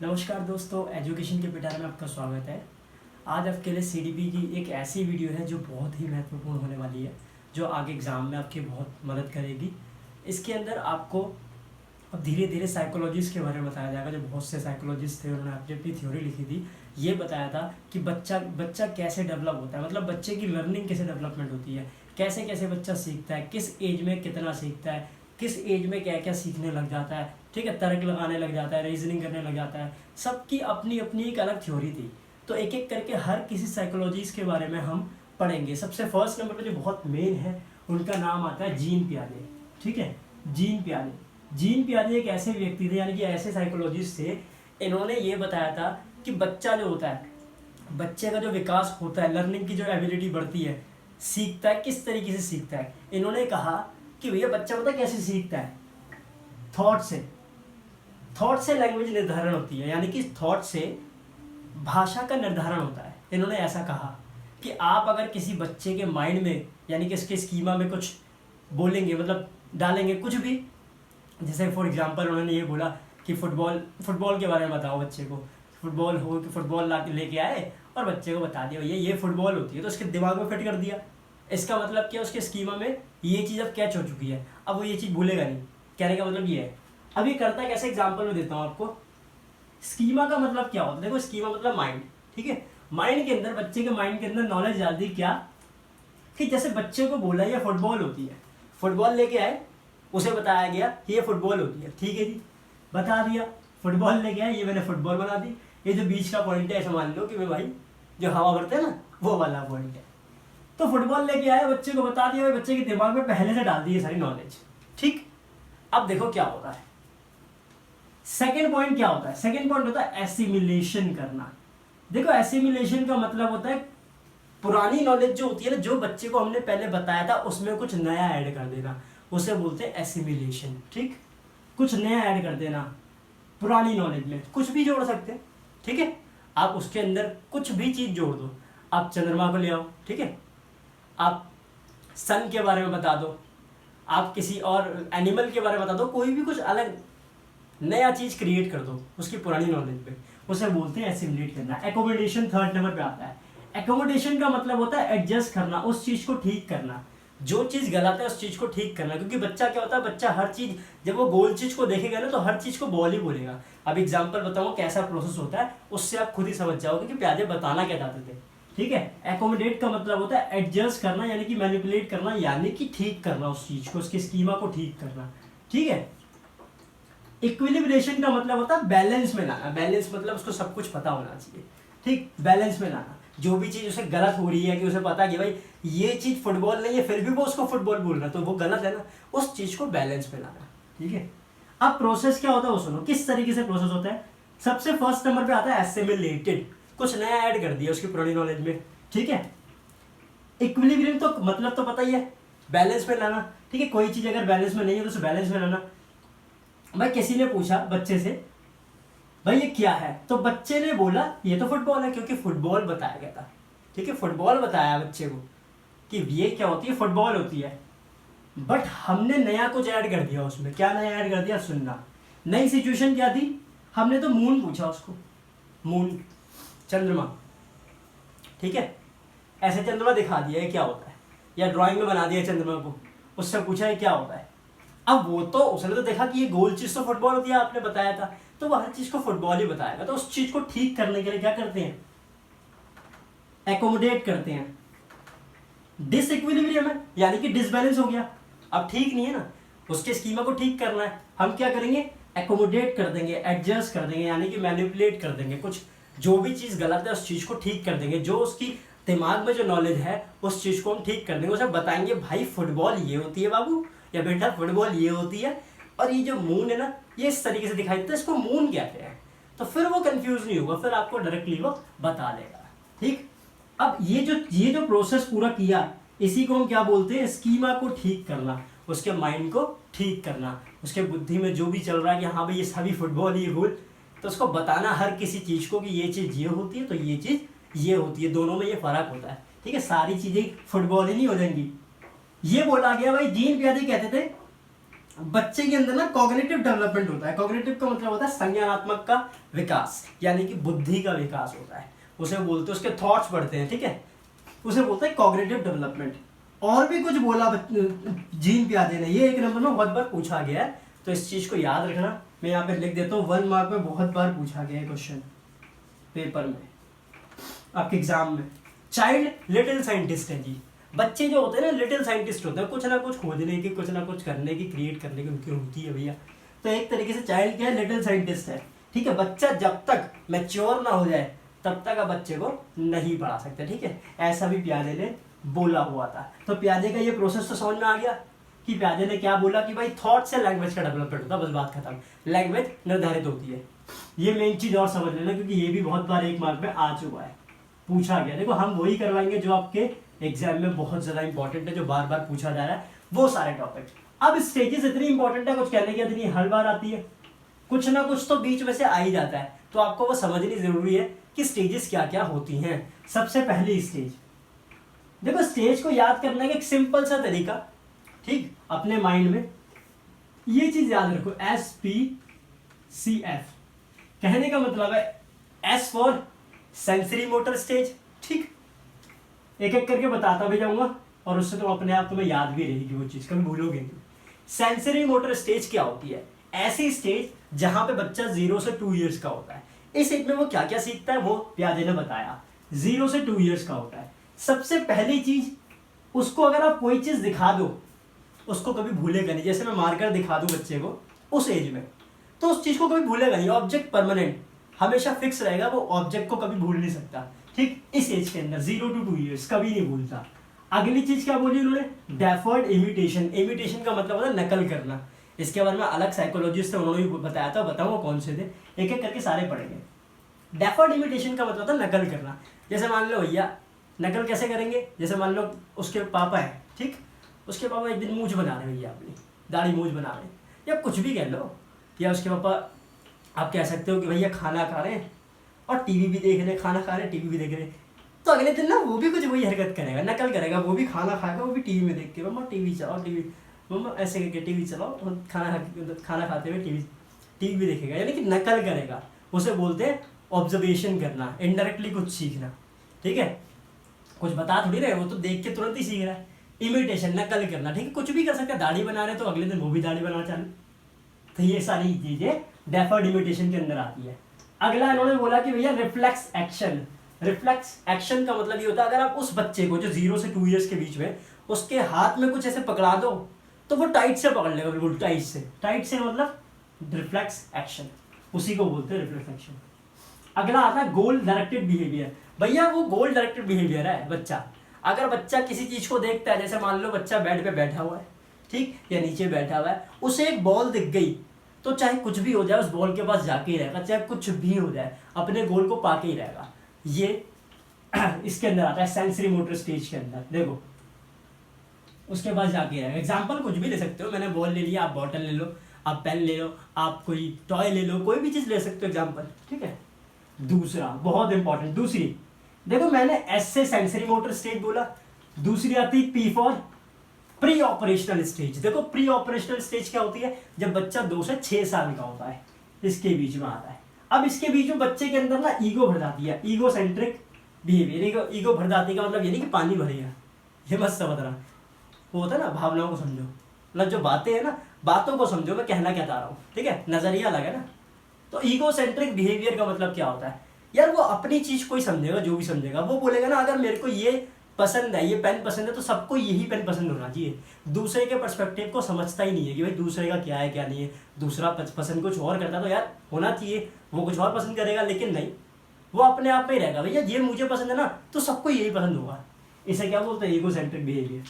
नमस्कार दोस्तों, एजुकेशन के पिटारे में आपका स्वागत है। आज आपके लिए सीडीपी की एक ऐसी वीडियो है जो बहुत ही महत्वपूर्ण होने वाली है, जो आगे एग्ज़ाम में आपकी बहुत मदद करेगी। इसके अंदर आपको अब धीरे धीरे साइकोलॉजिस्ट के बारे में बताया जाएगा। जो बहुत से साइकोलॉजिस्ट थे, उन्होंने अपनी अपनी थ्योरी लिखी थी। ये बताया था कि बच्चा कैसे डेवलप होता है, मतलब बच्चे की लर्निंग कैसे डेवलपमेंट होती है, कैसे कैसे बच्चा सीखता है, किस एज में कितना सीखता है, किस एज में क्या क्या सीखने लग जाता है। ठीक है, तर्क लगाने लग जाता है, रीजनिंग करने लग जाता है। सबकी अपनी अपनी एक अलग थ्योरी थी। तो एक एक करके हर किसी साइकोलॉजिस्ट के बारे में हम पढ़ेंगे। सबसे फर्स्ट नंबर पे जो बहुत मेन है, उनका नाम आता है जीन पियाजे। ठीक है, जीन पियाजे। जीन पियाजे एक ऐसे व्यक्ति थे, यानी कि ऐसे साइकोलॉजिस्ट थे। इन्होंने ये बताया था कि बच्चा जो होता है, बच्चे का जो विकास होता है, लर्निंग की जो एबिलिटी बढ़ती है, सीखता है, किस तरीके से सीखता है। इन्होंने कहा कि भैया बच्चा पता कैसे सीखता है, थॉट से। थॉट से लैंग्वेज निर्धारण होती है, यानी कि थॉट से भाषा का निर्धारण होता है। इन्होंने ऐसा कहा कि आप अगर किसी बच्चे के माइंड में, यानी कि इसके स्कीमा में कुछ बोलेंगे, मतलब डालेंगे कुछ भी, जैसे फॉर एग्जांपल उन्होंने ये बोला कि फुटबॉल के बारे में बताओ बच्चे को। फुटबॉल हो कि फुटबॉल ला लेके आए और बच्चे को बता दिया भैया ये फुटबॉल होती है, तो उसके दिमाग में फिट कर दिया। इसका मतलब क्या, उसके स्कीमा में ये चीज़ अब कैच हो चुकी है, अब वो ये चीज़ भूलेगा नहीं। कहने का मतलब ये है। अब ये करता है कैसे, एग्जाम्पल में देता हूँ आपको। स्कीमा का मतलब क्या होता है, देखो स्कीमा मतलब माइंड। ठीक है, माइंड के अंदर, बच्चे के माइंड के अंदर नॉलेज डाल दी क्या, कि जैसे बच्चे को बोला ये फुटबॉल होती है, फुटबॉल लेके आए, उसे बताया गया कि ये फुटबॉल होती है। ठीक है जी, बता दिया। फुटबॉल लेके आए, ये मैंने फुटबॉल बना दी। ये जो बीच का पॉइंट है, ऐसा मान लो कि मैं भाई जो हवा भरते हैं ना, वो वाला पॉइंट है। तो फुटबॉल लेके आए, बच्चे को बता दिया, बच्चे के दिमाग में पहले से डाल दी ये सारी नॉलेज। ठीक, अब देखो क्या होता है। सेकेंड पॉइंट क्या होता है, सेकेंड पॉइंट होता है एसिमिलेशन करना। देखो एसिमिलेशन का मतलब होता है पुरानी नॉलेज जो होती है ना, जो बच्चे को हमने पहले बताया था, उसमें कुछ नया ऐड कर देना, उसे बोलते हैं एसिमिलेशन। ठीक, कुछ नया ऐड कर देना पुरानी नॉलेज में, कुछ भी जोड़ सकते हैं। ठीक है, आप उसके अंदर कुछ भी चीज जोड़ दो। आप चंद्रमा को ले आओ, ठीक है, आप सन के बारे में बता दो, आप किसी और एनिमल के बारे में बता दो, कोई भी कुछ अलग नया चीज क्रिएट कर दो उसकी पुरानी नॉलेज पे, उसे बोलते हैं एसिमुलेट करना। एकोमोडेशन थर्ड नंबर पे आता है। एकोमोडेशन का मतलब होता है एडजस्ट करना, उस चीज को ठीक करना, जो चीज गलत है उस चीज को ठीक करना। क्योंकि बच्चा क्या होता है, बच्चा हर चीज, जब वो गोल चीज को देखेगा ना, तो हर चीज को बॉल ही बोलेगा। अब एग्जाम्पल बताऊँ कैसा प्रोसेस होता है, उससे आप खुद ही समझ जाओगे कि प्याजे बताना क्या चाहते थे। ठीक है, एकोमोडेट का मतलब होता है एडजस्ट करना, यानी कि मैनिपुलेट करना, यानी कि ठीक करना उस चीज को, उसकी स्कीमा को ठीक करना। ठीक है, इक्विलिब्रेशन का मतलब होता है बैलेंस में लाना। बैलेंस मतलब उसको सब कुछ पता होना चाहिए। ठीक, बैलेंस में लाना, जो भी चीज उसे गलत हो रही है, कि उसे पता है कि भाई ये चीज फुटबॉल नहीं है, फिर भी वो उसको फुटबॉल बोल रहा है, तो वो गलत है ना, उस चीज को बैलेंस में लाना। ठीक है, अब प्रोसेस क्या होता है वो सुनो, किस तरीके से प्रोसेस होता है। सबसे फर्स्ट नंबर पे आता है एसिमिलेटेड, कुछ नया ऐड कर दिया उसकी पुरानी नॉलेज में। ठीक है, इक्विलिब्रियम तो मतलब तो पता ही है, बैलेंस में लाना। ठीक है, कोई चीज अगर बैलेंस में नहीं है तो उसे बैलेंस में लाना। भाई किसी ने पूछा बच्चे से, भाई ये क्या है, तो बच्चे ने बोला ये तो फुटबॉल है, क्योंकि फुटबॉल बताया गया था। ठीक है, फुटबॉल बताया बच्चे को कि ये क्या होती है, फुटबॉल होती है। बट हमने नया कुछ ऐड कर दिया उसमें। क्या नया ऐड कर दिया, सुनना। नई सिचुएशन क्या थी, हमने तो मून पूछा उसको, मून, चंद्रमा। ठीक है, ऐसे चंद्रमा दिखा दिया है क्या होता है, या ड्राइंग में बना दिया चंद्रमा को, उससे पूछा है क्या होता है। अब वो तो उसने तो देखा कि ये गोल चीज तो फुटबॉल होती है, आपने बताया था, तो वो हर चीज को फुटबॉल ही बताएगा। तो उस चीज को ठीक करने के लिए क्या करते हैं, एकोमोडेट करते हैं। डिसइक्विलिब्रियम है, यानी कि डिसबैलेंस हो गया, अब ठीक नहीं है ना, उसके स्कीमा को ठीक करना है। हम क्या करेंगे, एकोमोडेट कर देंगे, एडजस्ट कर देंगे, यानी कि मैनिपुलेट कर देंगे। कुछ जो भी चीज गलत है उस चीज को ठीक कर देंगे, जो उसकी दिमाग में जो नॉलेज है उस चीज को हम ठीक कर देंगे। उसे बताएंगे भाई फुटबॉल ये होती है बाबू, या बेटा फुटबॉल ये होती है, और ये जो मून है ना ये इस तरीके से दिखाई देता है, इसको मून कहते हैं। तो फिर वो कंफ्यूज नहीं होगा, फिर आपको डायरेक्टली वो बता देगा। ठीक, अब ये जो प्रोसेस पूरा किया, इसी को हम क्या बोलते हैं, स्कीमा को ठीक करना, उसके माइंड को ठीक करना, उसके बुद्धि में जो भी चल रहा है कि हाँ भाई ये सभी फुटबॉल ही गोल, तो उसको बताना हर किसी चीज को कि ये चीज ये होती है, तो ये चीज ये होती है, दोनों में ये फर्क होता है। ठीक है, सारी चीजें फुटबॉल ही नहीं हो जाएंगी। ये बोला गया भाई, जीन पियाजे कहते थे बच्चे के अंदर ना कॉग्निटिव डेवलपमेंट होता है। कॉग्निटिव का मतलब होता है संज्ञानात्मक का विकास, यानी कि बुद्धि का विकास होता है, उसे बोलते हैं, उसके थॉट्स बढ़ते हैं, ठीक है, उसे बोलते हैं कॉग्निटिव डेवलपमेंट। और भी कुछ बोला जीन प्याजे ने, ये एक नंबर में बहुत बार पूछा गया है, तो इस चीज को याद रखना। मैं यहाँ पे लिख देता हूँ, 1 मार्क में बहुत बार पूछा गया है क्वेश्चन पेपर में, आपके एग्जाम में। चाइल्ड लिटिल साइंटिस्ट है जी। बच्चे जो होते हैं ना लिटिल साइंटिस्ट होते हैं, कुछ ना कुछ खोजने की, कुछ ना कुछ करने की, क्रिएट करने की उनकी होती है भैया। तो एक तरीके से चाइल्ड क्या है, लिटिल साइंटिस्ट है, ठीक है। बच्चा जब तक मैच्योर ना हो जाए तब तक आप बच्चे को नहीं पढ़ा सकते, ठीक है। ऐसा भी प्याजे ने बोला हुआ था। तो प्याजे का ये प्रोसेस तो समझ में आ गया कि प्याजे ने क्या बोला कि भाई थॉट से लैंग्वेज का डेवलपमेंट होता है, बस बात खत्म। लैंग्वेज निर्धारित होती है, ये मेन चीज और समझ लेना, क्योंकि ये भी बहुत बार 1 मार्क में आ चुका है, पूछा गया। देखो हम वही करवाएंगे जो आपके एग्जाम में बहुत ज्यादा इंपॉर्टेंट है, जो बार बार पूछा जा रहा है, वो सारे टॉपिक। अब स्टेजेस इतनी इंपॉर्टेंट है, कुछ कहने की इतनी हर बार आती है, कुछ ना कुछ तो बीच में से आ ही जाता है, तो आपको वो समझनी जरूरी है कि स्टेजेस क्या क्या होती हैं। सबसे पहली स्टेज, देखो स्टेज को याद करने का एक सिंपल सा तरीका, ठीक, अपने माइंड में ये चीज याद रखो, SPCF। कहने का मतलब है S for sensory motor stage, ठीक। एक एक करके बताता भी जाऊंगा, और उससे तो अपने आप तुम्हें याद भी रहेगी वो चीज, कभी भूलोगे नहीं। सेंसरी मोटर स्टेज क्या होती है? ऐसी स्टेज जहां पे बच्चा 0 से 2 ईयर्स का होता है। इस एज में वो क्या क्या सीखता है, वो प्याजे ने बताया। 0 से 2 ईयर्स का होता है। सबसे पहली चीज, उसको अगर आप कोई चीज दिखा दो, उसको कभी भूलेगा नहीं। जैसे मैं मार्कर दिखा दूं बच्चे को उस एज में, तो उस चीज को कभी भूलेगा नहीं। ऑब्जेक्ट परमानेंट, हमेशा फिक्स रहेगा, वो ऑब्जेक्ट को कभी भूल नहीं सकता, ठीक। इस एज के अंदर 0 to 2 ईयर्स कभी नहीं भूलता। अगली चीज क्या बोली उन्होंने, डेफर्ड इमिटेशन। इमिटेशन का मतलब होता है नकल करना। इसके बारे में अलग साइकोलॉजिस्ट थे, उन्होंने भी बताया था, बताऊंगा कौन से थे, एक एक करके सारे पढ़ेंगे। डेफर्ड इमिटेशन का मतलब होता है नकल करना। जैसे मान लो भैया, नकल कैसे करेंगे, जैसे मान लो उसके पापा है, ठीक, उसके पापा एक दिन मूंछ बना रहे भैया, अपनी दाढ़ी मूंछ बना रहे, या कुछ भी कह लो, या उसके पापा आप कह सकते हो कि भैया खाना खा रहे हैं और टीवी भी देख रहे हैं, खाना खा रहे हैं टीवी भी देख रहे हैं, तो अगले दिन ना वो भी कुछ वही हरकत करेगा, नकल करेगा, वो भी खाना खाएगा, वो भी टीवी में देख के, मम्मा टीवी चलाओ, टीवी, मम्मा ऐसे करके टीवी चलाओ, और खाना खाते हुए टीवी भी देखेगा, यानी कि नकल करेगा। उसे बोलते हैं ऑब्जर्वेशन करना, इनडायरेक्टली कुछ सीखना, ठीक है। कुछ बता थोड़ी रहे, वो तो देख के तुरंत ही सीख रहा है। इमिटेशन, नकल करना, ठीक है, कुछ भी कर सकता है। दाढ़ी बना रहे तो अगले दिन वो भी दाढ़ी बनाना चालू, तो ये सारी चीजें डेफर्ड इमिटेशन के अंदर आती है। अगला इन्होंने बोला कि भैया रिफ्लेक्स एक्शन। रिफ्लेक्स एक्शन का मतलब ये होता है, अगर आप उस बच्चे को जो 0 से 2 ईयर्स के बीच में, उसके हाथ में कुछ ऐसे पकड़ा दो तो वो टाइट से पकड़ लेगा, बिल्कुल टाइट से। टाइट से मतलब रिफ्लेक्स एक्शन, उसी को बोलते हैं रिफ्लेक्स एक्शन। अगला आता है गोल डायरेक्टेड बिहेवियर। भैया वो गोल डायरेक्टेड बिहेवियर है बच्चा। अगर बच्चा किसी चीज को देखता है, जैसे मान लो बच्चा बेड पे बैठा हुआ है, ठीक, या नीचे बैठा हुआ है, उसे एक बॉल दिख गई, तो चाहे कुछ भी हो जाए उस बॉल के पास जाके ही रहेगा, चाहे कुछ भी हो जाए अपने गोल को पाके ही रहेगा। ये इसके अंदर आता है सेंसरी मोटर स्टेज के अंदर। देखो उसके पास जाके रहेगा। एग्जाम्पल कुछ भी ले सकते हो, मैंने बॉल ले लिया, आप बॉटल ले लो, आप पेन ले लो, आप कोई टॉय ले लो, कोई भी चीज ले सकते हो एग्जाम्पल, ठीक है। दूसरा बहुत इंपॉर्टेंट, दूसरी देखो मैंने एस से सेंसरी मोटर स्टेज बोला, दूसरी आती P for pre operational stage. देखो प्री ऑपरेशनल स्टेज क्या होती है, जब बच्चा 2 से 6 साल का होता है, इसके बीच में आता है। अब इसके बीच में बच्चे के अंदर ना ईगो भर जाती है, ईगो सेंट्रिक बिहेवियर। ईगो भर जाती का मतलब ये नहीं कि पानी भरेगा, ये मत समझ रहा, वो होता है ना, भावनाओं को समझो, मतलब जो बातें हैं ना, बातों को समझो, मैं कहना क्या चाह रहा हूँ, ठीक है, नजरिया अलग है ना। तो ईगो सेंट्रिक बिहेवियर का मतलब क्या होता है, यार वो अपनी चीज को ही समझेगा, जो भी समझेगा वो बोलेगा ना, अगर मेरे को ये पसंद है, ये पेन पसंद है, तो सबको यही पेन पसंद होना चाहिए। दूसरे के पर्सपेक्टिव को समझता ही नहीं है कि भाई दूसरे का क्या है क्या नहीं है। दूसरा पसंद कुछ और करता तो यार होना चाहिए, वो कुछ और पसंद करेगा, लेकिन नहीं, वो अपने आप में ही रहेगा, भैया ये मुझे पसंद है ना, तो सबको यही पसंद होगा। इसे क्या बोलते हैं, ईगो सेंट्रिक बिहेवियर।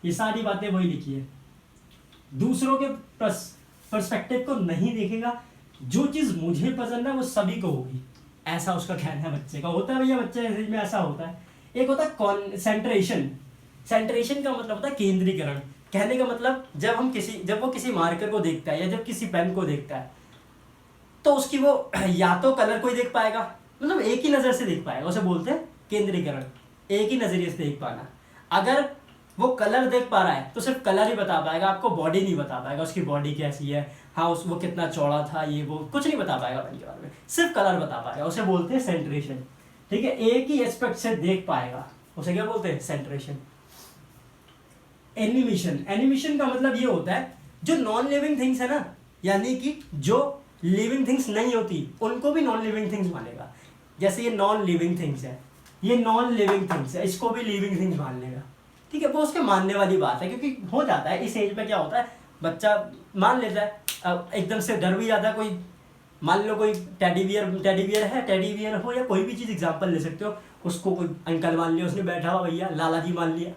ये सारी बातें वही लिखी है, दूसरों के पर्सपेक्टिव को नहीं देखेगा, जो चीज मुझे पसंद है वो सभी को होगी, ऐसा उसका कहना है। बच्चे का होता है भैया, बच्चे में ऐसा होता है। एक होता है कॉन्सेंट्रेशन। सेंट्रेशन का मतलब होता है केंद्रीकरण। कहने का मतलब जब वो किसी मार्कर को देखता है या जब किसी पेन को देखता है, तो उसकी वो या तो कलर को ही देख पाएगा, मतलब एक ही नजर से देख पाएगा, उसे बोलते हैं केंद्रीकरण, एक ही नजरिए से देख पाना। अगर वो कलर देख पा रहा है तो सिर्फ कलर ही बता पाएगा, आपको बॉडी नहीं बता पाएगा, उसकी बॉडी कैसी है, हाँ उस वो कितना चौड़ा था, ये वो कुछ नहीं बता पाएगा बॉडी के बारे में, सिर्फ कलर बता पाएगा, उसे बोलते हैं सेंट्रेशन। ठीक है, एक ही एस्पेक्ट से देख पाएगा, उसे क्या बोलते हैं, सेंट्रेशन। एनिमेशन, एनिमेशन का मतलब ये होता है जो नॉन लिविंग थिंग्स है ना, यानी कि जो लिविंग थिंग्स नहीं होती उनको भी नॉन लिविंग थिंग्स मानेगा। जैसे ये नॉन लिविंग थिंग्स है, ये नॉन लिविंग थिंग्स है, इसको भी लिविंग थिंग्स मान लेगा। ठीक है, वो उसके मानने वाली बात है, क्योंकि हो जाता है इस एज में, क्या होता है बच्चा मान लेता है, अब एकदम से डर भी जाता है। कोई मान लो कोई टेडी बियर हो या कोई भी चीज़ एग्जांपल ले सकते हो, उसको कोई अंकल मान लिया, उसने बैठा हुआ भैया लाला जी मान लिया,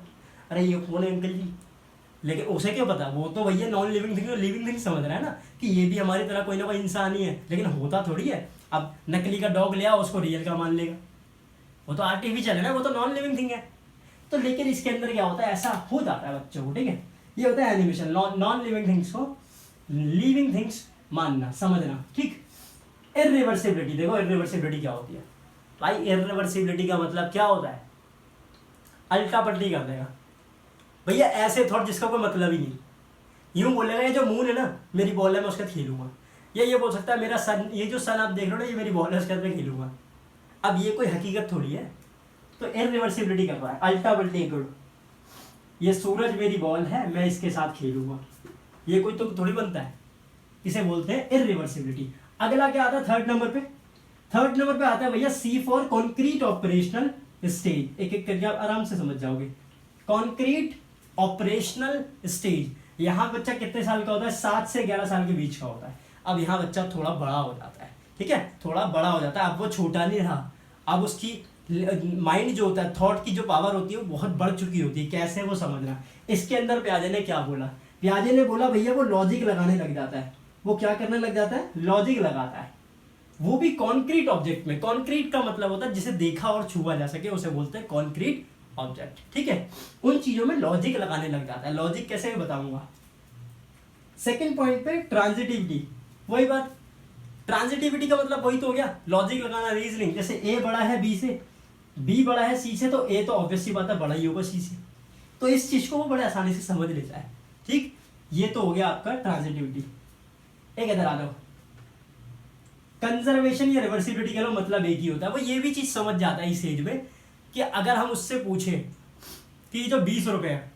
अरे ये कौन है अंकल जी, लेकिन उसे क्या पता, वो तो भैया non living thing, living thing समझ रहा है ना कि ये भी हमारी तरह कोई ना कोई इंसान ही है, लेकिन होता थोड़ी है। अब नकली का डॉग ले आओ, उसको रियल का मान लेगा, वो तो आर्टिफिशियल है ना, वो तो नॉन लिविंग थिंग है। तो लेकिन इसके अंदर क्या होता है, ऐसा हो जाता है बच्चों को। ठीक है, ये होता है एनिमेशन, नॉन लिविंग थिंग्स को लिविंग थिंग्स मानना, समझना। ठीक, इर्रिवर्सिबिलिटी, देखो इर्रिवर्सिबिलिटी क्या होती है भाई, इर्रिवर्सिबिलिटी का मतलब क्या होता है, अल्टा पल्टी कर देगा भैया, ऐसे थॉट जिसका कोई मतलब ही नहीं। यूं बोलेगा ये जो मून है ना मेरी बॉल है, मैं उसका खेलूंगा, या ये बोल सकता है मेरा सन, ये जो सन आप देख रहे हो ना ये मेरी बॉल है, उसके साथ मैं खेलूंगा। अब ये कोई हकीकत थोड़ी है, तो इर्रिवर्सिबिलिटी कर रहा है, अल्टा पल्टी गुड, ये सूरज मेरी बॉल है, मैं इसके साथ खेलूंगा, ये कोई तो थोड़ी बनता है, इसे बोलते हैं इर्रिवर्सिबिलिटी। अगला क्या आता है थर्ड नंबर पे, थर्ड नंबर पे आता है भैया सी फॉर कॉन्क्रीट ऑपरेशनल स्टेज। एक एक करके आप आराम से समझ जाओगे। कॉन्क्रीट ऑपरेशनल स्टेज, यहाँ बच्चा कितने साल का होता है, 7 से 11 साल के बीच का होता है। अब यहाँ बच्चा थोड़ा बड़ा हो जाता है, ठीक है, थोड़ा बड़ा हो जाता है, अब वो छोटा नहीं रहा, अब उसकी माइंड जो होता है, थॉट की जो पावर होती है वो बहुत बढ़ चुकी होती है। कैसे, वो समझना। इसके अंदर प्याजे ने क्या बोला, प्याजे ने बोला भैया वो लॉजिक लगाने लग जाता है। वो क्या करने लग जाता है, लॉजिक लगाता है, वो भी कॉन्क्रीट ऑब्जेक्ट में। कॉन्क्रीट का मतलब होता है जिसे देखा और छुआ जा सके, उसे बोलते हैं कॉन्क्रीट ऑब्जेक्ट। ठीक है, उन चीजों में लॉजिक लगाने लग जाता है। लॉजिक कैसे मैं बताऊंगा। सेकंड पॉइंट पे ट्रांजिटिविटी, वही बात, ट्रांजिटिविटी का मतलब वही तो हो गया, लॉजिक लगाना, रीजनिंग। जैसे ए बड़ा है बी से, बी बड़ा है सी से, तो ए तो ऑब्वियस सी बात है बड़ा ही होगा सी से, तो इस चीज को वो बड़े आसानी से समझ लेता है। ठीक, ये तो हो गया आपका ट्रांजिटिविटी। एक इधर आ जाओ, कंजर्वेशन या रिवर्सिबिलिटी का मतलब एक ही होता है। वो ये भी चीज समझ जाता है इस एज में कि अगर हम उससे पूछे कि जो 20 रुपए है,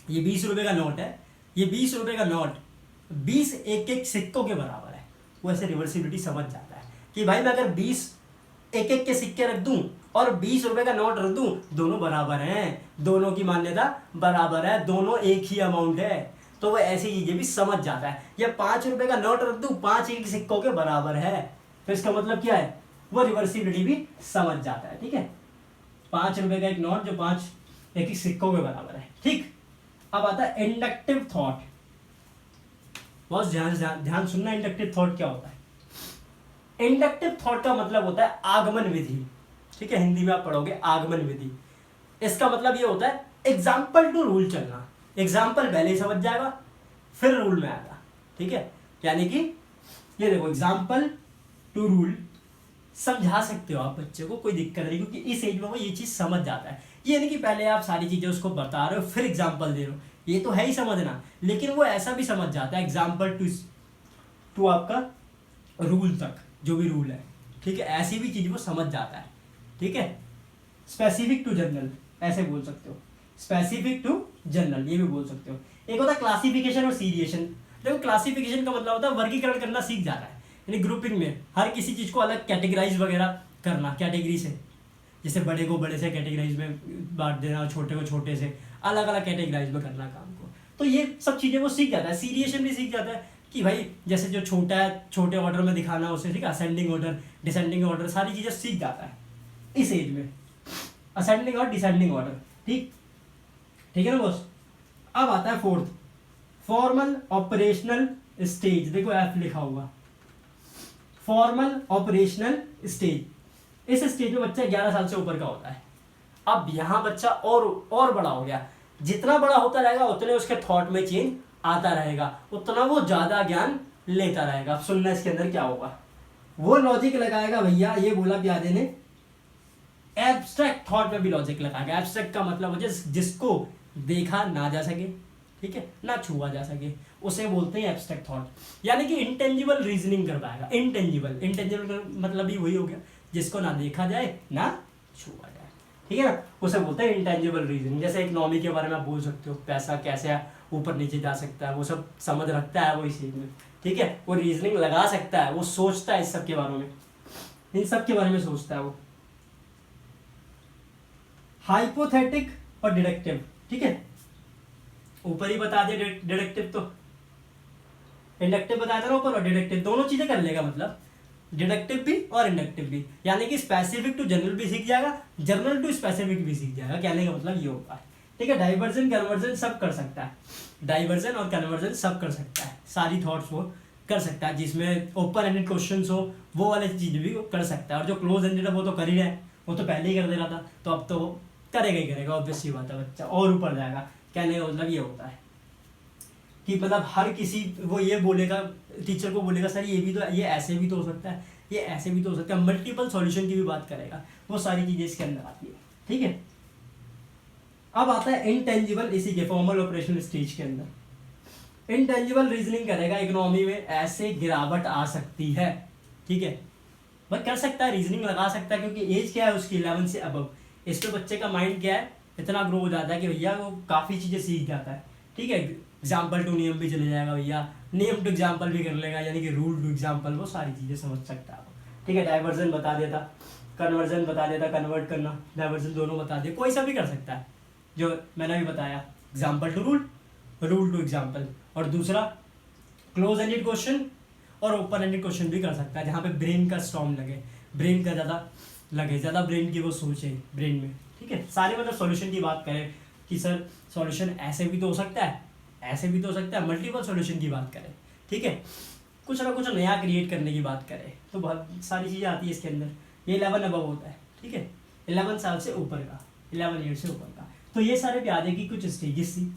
ये 20 रुपए का नोट है, ये 20 रुपए का नोट 20 एक एक सिक्कों के बराबर है, वो ऐसे रिवर्सिबिलिटी समझ जाता है कि भाई मैं अगर 20 एक एक के सिक्के रख दूं और 20 रुपए का नोट रख दूं, दोनों बराबर हैं, दोनों की मान्यता बराबर है, दोनों एक ही अमाउंट है, तो वो ऐसी चीजें भी समझ जाता है। या 5 रुपए का नोट रख दूं, 5 एक सिक्कों के बराबर है, तो इसका मतलब क्या है, वो रिवर्सिबिलिटी भी समझ जाता है। ठीक है, 5 रुपए का एक नोट जो 5 एक सिक्कों के बराबर है। ठीक, अब आता है इंडक्टिव थॉट। बहुत ध्यान सुनना, इंडक्टिव थॉट क्या होता है। इंडक्टिव थॉट का मतलब होता है आगमन विधि। ठीक है, हिंदी में आप पढ़ोगे आगमन विधि। इसका मतलब ये होता है एग्जाम्पल टू रूल चलना। एग्जाम्पल पहले ही समझ जाएगा, फिर रूल में आएगा। ठीक है, यानी कि ये देखो एग्जाम्पल टू रूल समझा सकते हो आप बच्चे को, कोई दिक्कत नहीं, क्योंकि इस एज में वो ये चीज समझ जाता है। ये नहीं कि पहले आप सारी चीजें उसको बता रहे हो फिर एग्जाम्पल दे रहे हो, ये तो है ही समझना, लेकिन वो ऐसा भी समझ जाता है एग्जाम्पल टू आपका रूल तक, जो भी रूल है। ठीक है, ऐसी भी चीज वो समझ जाता है। ठीक है, स्पेसिफिक टू जनरल ऐसे बोल सकते हो, स्पेसिफिक टू जनरल ये भी बोल सकते हो। एक होता है क्लासिफिकेशन और सीरिएशन। देखो क्लासिफिकेशन का मतलब होता है वर्गीकरण करना सीख जाता है, यानी ग्रुपिंग में हर किसी चीज को अलग कैटेगराइज वगैरह करना, कैटेगरी से, जैसे बड़े को बड़े से कैटेगराइज में बांट देना, छोटे को छोटे से अलग अलग कैटेगराइज में करना काम को, तो ये सब चीजें वो सीख जाता है। सीरिएशन भी सीख जाता है कि भाई जैसे जो छोटा है छोटे ऑर्डर में दिखाना उसे, ठीक है, असेंडिंग ऑर्डर डिसेंडिंग ऑर्डर सारी चीजें सीख जाता है इस एज में, असेंडिंग और डिसेंडिंग ऑर्डर। ठीक, ठीक है ना बॉस। अब आता है फोर्थ, फॉर्मल ऑपरेशनल स्टेज। देखो एफ लिखा हुआ, फॉर्मल ऑपरेशनल स्टेज। इस स्टेज में बच्चा 11 साल से ऊपर का होता है। अब यहाँ बच्चा और बड़ा हो गया, जितना बड़ा होता रहेगा उतने उसके थॉट में चेंज आता रहेगा, उतना वो ज्यादा ज्ञान लेता रहेगा। अब सुनना इसके अंदर क्या होगा, वो लॉजिक लगाएगा भैया, ये बोला प्यादे ने, एब्स्ट्रैक्ट थॉट में भी लॉजिक लगाएगा। एब्स्ट्रैक्ट का मतलब है जिसको देखा ना जा सके, ठीक है, ना छुआ जा सके, उसे बोलते हैं एब्स्ट्रैक्ट थॉट, यानी कि इंटेंजिबल रीजनिंग कर पाएगा। इंटेंजिबल मतलब भी वही हो गया जिसको ना देखा जाए ना छुआ जाए, ठीक है ना, उसे बोलते हैं इंटेंजिबल रीजनिंग। जैसे इकोनॉमी के बारे में आप बोल सकते हो, पैसा कैसे ऊपर नीचे जा सकता है, वो सब समझ रखता है वो इस चीज में, ठीक है, वो रीजनिंग लगा सकता है, वो सोचता है इस सब के बारे में, इन सब के बारे में सोचता है वो। हाइपोथेटिक और डिडक्टिव, ठीक है, ऊपर ही बता दिया डिडक्टिव, तो इंडक्टिव बताया था ना ऊपर, और डिडक्टिव दोनों चीजें कर लेगा, मतलब डिडक्टिव भी और इंडक्टिव भी, यानी कि स्पेसिफिक टू जनरल भी सीख जाएगा, जनरल टू स्पेसिफिक भी सीख जाएगा, कहने का मतलब ये होता है, ठीक है। डाइवर्जन कन्वर्जन सब कर सकता है, डाइवर्जन और कन्वर्जन सब कर सकता है, सारी थॉट्स वो कर सकता है, जिसमें ओपन एंडेड क्वेश्चन हो वो वाली चीज भी कर सकता है, और जो क्लोज एंडेड है वो तो कर ही रहा है, वो तो पहले ही कर दे रहा था, तो अब तो करेगा ही करेगा, ऑब्वियस सी बात है, बच्चा और ऊपर जाएगा। कहने का मतलब ये होता है कि मतलब हर किसी वो ये बोलेगा, टीचर को बोलेगा सर ये भी तो, ये ऐसे भी तो हो सकता है, ये ऐसे भी तो हो सकता है, मल्टीपल सॉल्यूशन की भी बात करेगा, वो सारी चीजें इसके अंदर आती है, ठीक है। अब आता है इंटेंजिबल, इसी के फॉर्मल ऑपरेशनल स्टेज के अंदर इंटेंजिबल रीजनिंग करेगा। इकोनॉमी में ऐसे गिरावट आ सकती है, ठीक है, वह कर सकता है, रीजनिंग लगा सकता है, क्योंकि एज क्या है उसकी 11 से अबव, इस पे बच्चे का माइंड क्या है, इतना ग्रो हो जाता है कि भैया वो काफ़ी चीज़ें सीख जाता है, ठीक है। एग्जाम्पल टू नियम भी चले जाएगा भैया, नियम टू एग्जाम्पल भी कर लेगा, यानी कि रूल टू एग्जाम्पल, वो सारी चीज़ें समझ सकता है, ठीक है। डाइवर्जन बता देता, कन्वर्जन बता देता, कन्वर्ट करना डाइवर्जन दोनों बता दे, कोई सा भी कर सकता है, जो मैंने भी बताया, example to rule, rule to example, और दूसरा क्लोज एंडेड क्वेश्चन और ओपन एंडेड क्वेश्चन भी कर सकता है, जहाँ पे ब्रेन का स्ट्रॉन्ग लगे, ब्रेन का ज़्यादा लगे, ज़्यादा ब्रेन की वो सोचे ब्रेन में, ठीक है। सारे मतलब सॉल्यूशन की बात करें कि सर सॉल्यूशन ऐसे भी तो हो सकता है, ऐसे भी तो हो सकता है, मल्टीपल सॉल्यूशन की बात करें, ठीक है, कुछ ना कुछ नया क्रिएट करने की बात करें, तो बहुत सारी चीज़ें आती है इसके अंदर। ये 11 अबव होता है, ठीक है, 11 साल से ऊपर का, 11 ईयर से ऊपर का, तो ये सारे प्यादे की कुछ स्टेजेस थी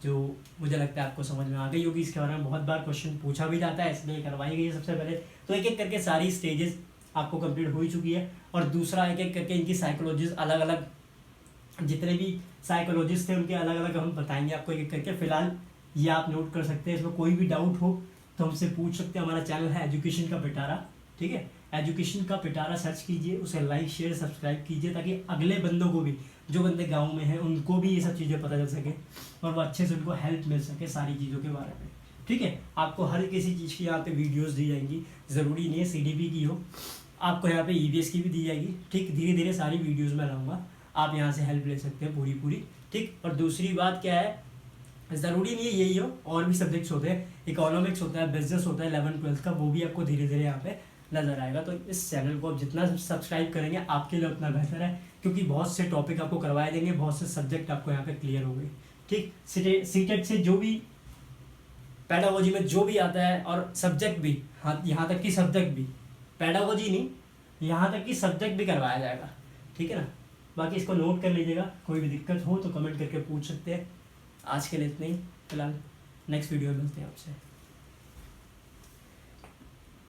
जो मुझे लगता है आपको समझ में आ गई होगी। इसके बारे में बहुत बार क्वेश्चन पूछा भी जाता है, इसलिए करवाई गई है सबसे पहले, तो एक एक करके सारी स्टेजेस आपको कंप्लीट हो ही चुकी है, और दूसरा एक एक करके इनकी साइकोलॉजीज अलग अलग, जितने भी साइकोलॉजिस्ट थे उनके अलग अलग हम बताएंगे आपको एक एक करके। फिलहाल ये आप नोट कर सकते हैं, इसमें कोई भी डाउट हो तो हमसे पूछ सकते हैं। हमारा चैनल है एजुकेशन का पिटारा, ठीक है, एजुकेशन का पिटारा सर्च कीजिए, उसे लाइक शेयर सब्सक्राइब कीजिए, ताकि अगले बंदों को भी, जो बंदे गाँव में हैं उनको भी ये सब चीज़ें पता चल सके, और वो अच्छे से उनको हेल्प मिल सके सारी चीज़ों के बारे में, ठीक है। आपको हर किसी चीज़ की यहाँ पे वीडियोस दी जाएंगी, ज़रूरी नहीं है सीडीपी की हो, आपको यहाँ पे ईवीएस की भी दी जाएगी, ठीक, धीरे धीरे सारी वीडियोस में लाऊंगा, आप यहाँ से हेल्प ले सकते हैं पूरी, ठीक। और दूसरी बात क्या है, ज़रूरी नहीं है यही हो, और भी सब्जेक्ट्स होते हैं, इकोनॉमिक्स होता है, बिजनेस होता है 11-12 का, वो भी आपको धीरे धीरे यहाँ पे नजर आएगा। तो इस चैनल को आप जितना सब्सक्राइब करेंगे आपके लिए उतना बेहतर है, क्योंकि बहुत से टॉपिक आपको करवाए देंगे, बहुत से सब्जेक्ट आपको यहाँ पे क्लियर हो गए, ठीक। सीटेट से जो भी पेडागोजी में जो भी आता है, और सब्जेक्ट भी, हाँ, यहाँ तक कि सब्जेक्ट भी, पेडागोजी नहीं, यहाँ तक कि सब्जेक्ट भी करवाया जाएगा, ठीक है ना। बाकी इसको नोट कर लीजिएगा, कोई भी दिक्कत हो तो कमेंट करके पूछ सकते हैं। आज के लिए इतना ही, फिलहाल नेक्स्ट वीडियो में मिलते हैं आपसे।